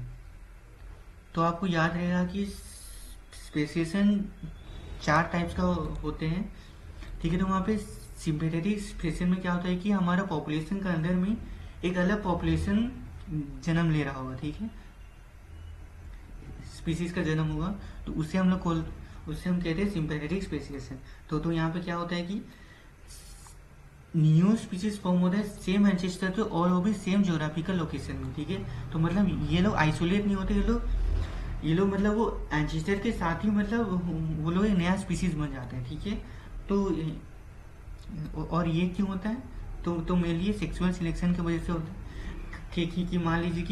A: तो आपको याद रहेगा कि स्पेसिएशन 4 टाइप्स का होते हैं, ठीक है। तो वहाँ पे सिंपैथेटिक स्पेसिएशन में क्या होता है कि हमारा पॉपुलेशन के अंदर में एक अलग पॉपुलेशन जन्म ले रहा होगा, ठीक है, स्पीसीज का जन्म होगा, तो उससे हम कहते हैं सिंपैथेटिक स्पेसिएशन। तो यहाँ पे क्या होता है कि न्यू स्पीसीज फॉर्म होता है सेम एंसेस्टर तो और वो भी सेम ज्योग्राफिकल लोकेशन में, ठीक है। तो मतलब ये लोग आइसोलेट नहीं होते, ये लोग मतलब वो एंसेस्टर के साथ ही मतलब वो लोग एक नया स्पीसीज बन जाते हैं, ठीक है। तो और ये क्यों होता है, तो मेनली सेक्सुअल सिलेक्शन की वजह से होता है कि मान लीजिए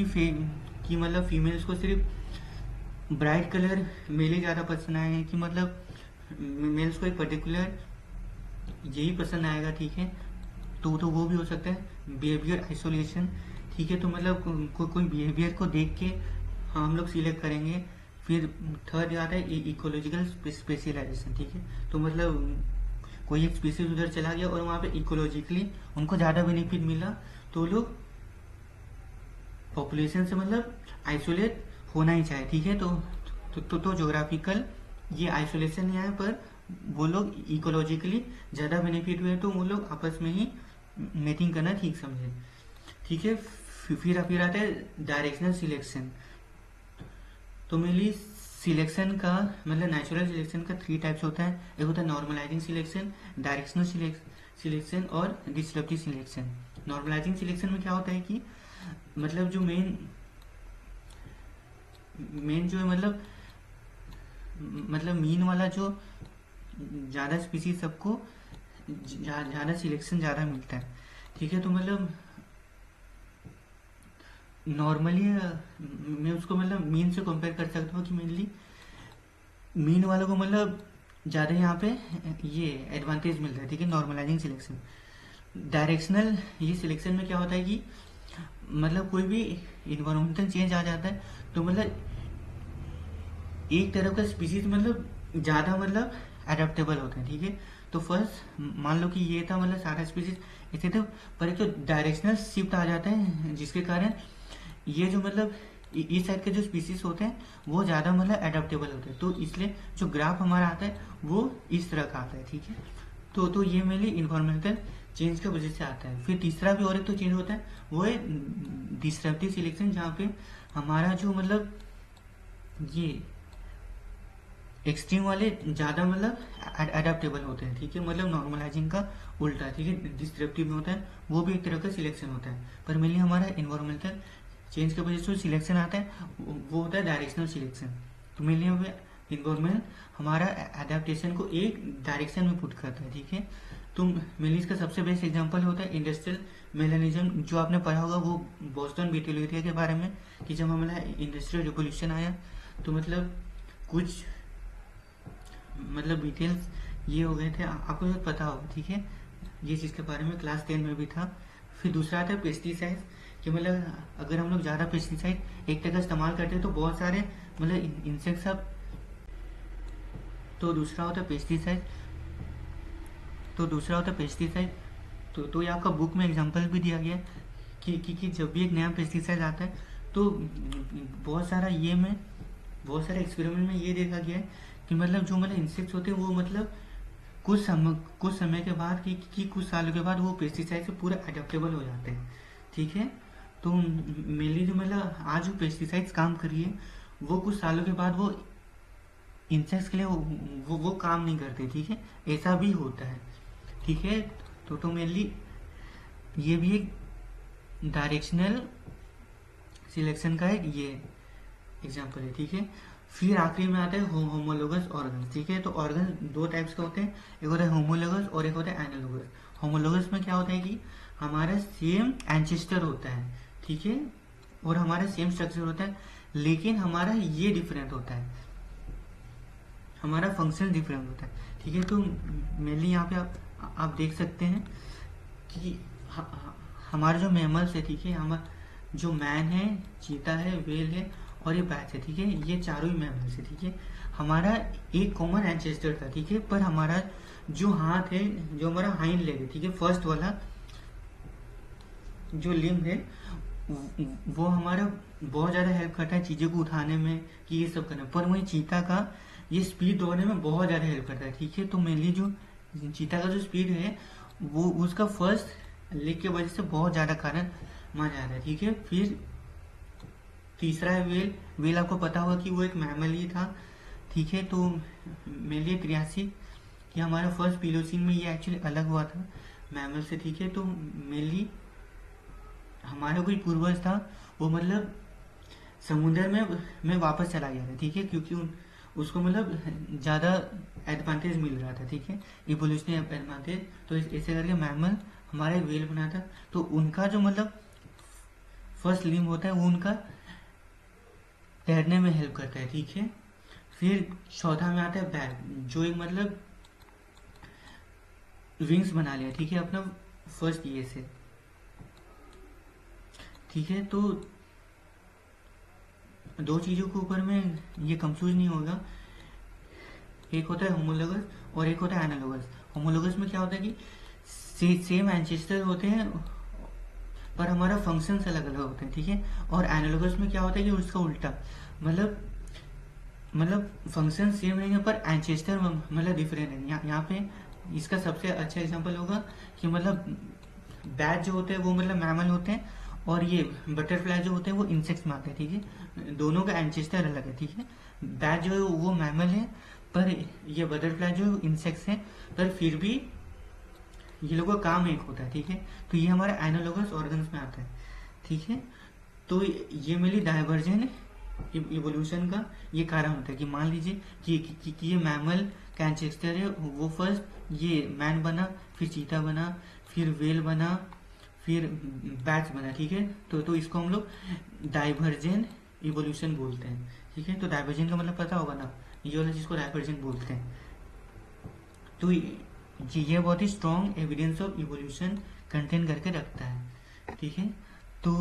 A: कि मतलब फीमेल्स को सिर्फ ब्राइट कलर मेल ज़्यादा पसंद आए हैं, कि मतलब मेल्स को एक पर्टिकुलर यही पसंद आएगा, ठीक है। तो वो भी हो सकता है बिहेवियर आइसोलेशन, ठीक है। तो मतलब कोई बिहेवियर को देख के हम लोग सिलेक्ट करेंगे। फिर थर्ड आता है इकोलॉजिकल स्पेशलाइजेशन, ठीक है। तो मतलब कोई एक स्पीसीज उधर चला गया और वहाँ पे इकोलॉजिकली उनको ज़्यादा बेनिफिट मिला, तो लोग पॉपुलेशन से मतलब आइसोलेट होना ही चाहे, ठीक है। तो ज्योग्राफिकल ये आइसोलेशन नहीं आया, पर वो लोग इकोलॉजिकली ज़्यादा बेनिफिट हुए, तो वो लोग आपस में ही मेटिंग करना ठीक समझे, ठीक है। फिर आता है डायरेक्शनल सिलेक्शन। तो मेनली सिलेक्शन का मतलब नेचुरल सिलेक्शन का 3 टाइप्स होता है। एक होता है नॉर्मलाइजिंग सिलेक्शन, डायरेक्शनल सिलेक्शन और डिसरप्टिव सिलेक्शन। नॉर्मलाइजिंग सिलेक्शन में क्या होता है कि मतलब जो मेन जो है मतलब मीन वाला जो ज़्यादा स्पीसीज सबको ज़्यादा सिलेक्शन ज़्यादा मिलता है, ठीक है। तो मतलब नॉर्मली मैं उसको मतलब मीन से कंपेयर कर सकता हूँ कि मेनली मीन वालों को मतलब ज़्यादा यहाँ पे ये एडवांटेज मिलता है, ठीक है, नॉर्मलाइजिंग सिलेक्शन। डायरेक्शनल ये सिलेक्शन में क्या होता है कि मतलब कोई भी इन्वायरमेंटल चेंज आ जाता है, तो मतलब एक तरफ का स्पीसीज मतलब ज़्यादा मतलब एडेप्टेबल होते हैं, ठीक है। तो फर्स्ट मान लो कि ये था मतलब सारा स्पीसीज ऐसे थे, पर एक तो डायरेक्शनल शिफ्ट आ जाता है, जिसके कारण ये जो मतलब इस साइड के जो स्पीसीज होते हैं वो ज़्यादा मतलब एडेप्टेबल होते हैं, तो इसलिए जो ग्राफ हमारा आता है वो इस तरह का आता है, ठीक है। तो ये मेनली इन्वायरमेंटल चेंज की वजह से आता है। फिर तीसरा भी और एक तो चेंज होता है, वो है डिसरप्टिव सिलेक्शन, जहाँ पे हमारा जो मतलब ये एक्सट्रीम वाले ज़्यादा मतलब एडेप्टेबल होते हैं, ठीक है। मतलब नॉर्मलाइजिंग का उल्टा, ठीक है, डिसरप्टिव में होता है, वो भी एक तरह का सिलेक्शन होता है, पर मेनली हमारा इन्वायरमेंटल चेंज की वजह से जो सिलेक्शन आता है वो होता है डायरेक्शनल सिलेक्शन। तो मेनली हमें इन्वायरमेंट हमारा एडेप्टेशन को एक डायरेक्शन में पुट करता है, ठीक है। तो मेनली इसका सबसे बेस्ट एग्जांपल होता है इंडस्ट्रियल मेलानिज्म, जो आपने पढ़ा होगा वो बोस्टन बेटेलिया के बारे में, कि जब हमारा इंडस्ट्रियल रिवोल्यूशन आया तो मतलब कुछ मतलब डिटेल्स ये हो गए थे, आपको सब पता होगा, ठीक है, ये चीज़ के बारे में क्लास 10 में भी था। फिर दूसरा आता है पेस्टिसाइड्स, कि मतलब अगर हम लोग ज़्यादा पेस्टिसाइड एक तरह इस्तेमाल करते हैं तो बहुत सारे मतलब इंसेक्ट सब तो दूसरा होता है पेस्टिसाइड। तो ये आपका बुक में एग्जांपल भी दिया गया है कि जब भी एक नया पेस्टिसाइड आता है तो बहुत सारे एक्सपेरिमेंट में ये देखा गया है कि मतलब जो मतलब इंसेक्ट्स होते हैं वो मतलब कुछ समय के बाद कि कुछ सालों के बाद वो पेस्टिसाइड से पूरा अडेप्टेबल हो जाते हैं। ठीक है, तो मेनली जो मतलब आज जो पेस्टिसाइड्स काम कर रही है वो कुछ सालों के बाद वो इंसेक्ट्स के लिए वो काम नहीं करते। ठीक है, ऐसा भी होता है। ठीक है, तो मेनली ये भी एक डायरेक्शनल सिलेक्शन का एक ये एग्जाम्पल है। ठीक है, फिर आखिरी में आता है होमोलोगस ऑर्गन्स। ठीक है, तो ऑर्गन दो टाइप्स के होते हैं, एक होता है होमोलोगस और एक होता है एनालोगस। होमोलोगस में क्या होता है कि हमारा सेम एंसेस्टर होता है। ठीक है, और हमारा सेम स्ट्रक्चर होता है, लेकिन हमारा ये डिफरेंट होता है, हमारा फंक्शन डिफरेंट होता है। ठीक है, तो मेनली यहाँ पे आप देख सकते हैं कि हमारे जो मैमल्स है, ठीक है, हमारा जो मैन है, चीता है, वेल है और ये बैट है। ठीक है, ये चारों ही मैमल्स है। ठीक है, हमारा एक कॉमन एंसेस्टर था। ठीक है, पर हमारा जो हाथ है, जो हमारा हाइंड लेग है, ठीक है, फर्स्ट वाला जो लिम्ब है वो हमारा बहुत ज़्यादा हेल्प करता है चीज़ों को उठाने में, कि ये सब करना। पर वही चीता का ये स्पीड दौड़ने में बहुत ज़्यादा हेल्प करता है। ठीक है, तो मेनली जो चीता का जो स्पीड है वो उसका फर्स्ट लेग की वजह से बहुत ज़्यादा कारण माना जाता है। ठीक है, फिर तीसरा है वेल। वेल आपको पता होगा कि वो एक मैमल ही था। ठीक है, तो मेनली 83 कि हमारा फर्स्ट पिलोसीन में ये एक्चुअली अलग हुआ था मैमल से। ठीक है, तो मेनली हमारा कोई पूर्वज था वो मतलब समुद्र में वापस चला गया था। ठीक है, क्योंकि उसको मतलब ज़्यादा एडवांटेज मिल रहा था। ठीक है, इवोल्यूशनरी एडवांटेज। तो ऐसे करके मैमल हमारा वेल बना था। तो उनका जो मतलब फर्स्ट लिम्ब होता है वो उनका तैरने में हेल्प करता है। ठीक है, फिर चौथा में आता है बैट, जो एक मतलब विंग्स बना लिया। ठीक है, अपना फर्स्ट ये से। ठीक है, तो दो चीज़ों के ऊपर में ये कंफ्यूज नहीं होगा, एक होता है होमोलोगस और एक होता है एनालोगस। होमोलोगस में क्या होता है कि सेम एंसेस्टर होते हैं पर हमारा फंक्शंस अलग अलग होते हैं। ठीक है, और एनालोगस में क्या होता है कि उसका उल्टा, मतलब फंक्शन सेम रहेंगे पर एंसेस्टर मतलब डिफरेंट है। यहाँ पे इसका सबसे अच्छा एग्जांपल होगा कि मतलब बैट जो होते हैं वो मतलब मैमल होते हैं और ये बटरफ्लाई जो होते हैं वो इंसेक्ट्स में आते हैं। ठीक है, दोनों का एंसेस्टर अलग है। ठीक है, बैट जो है वो मैमल है पर ये बटरफ्लाई जो है इंसेक्ट्स है, पर फिर भी ये लोगों का काम एक होता है। ठीक है, तो ये हमारा एनालोगस ऑर्गन्स में आता है। ठीक है, तो ये मेरी डाइवर्जेंट इवोल्यूशन का ये कारण होता है कि मान लीजिए कि ये मैमल का एंसेस्टर है, वो फर्स्ट ये मैन बना, फिर चीता बना, फिर वेल बना, फिर बैट्स बना। ठीक है, तो इसको हम लोग डाइवर्जेंट इवोल्यूशन बोलते हैं। ठीक है, तो डाइवर्जेंट का मतलब पता होगा ना, ये वाला जिसको डाइवर्जेंट बोलते हैं। तो ये बहुत ही strong evidence of evolution contain करके रखता है। ठीक है, तो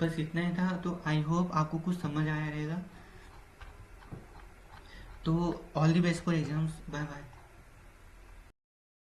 A: बस इतना ही था। तो आई होप आपको कुछ समझ आया रहेगा। तो all the best for exams. Bye bye.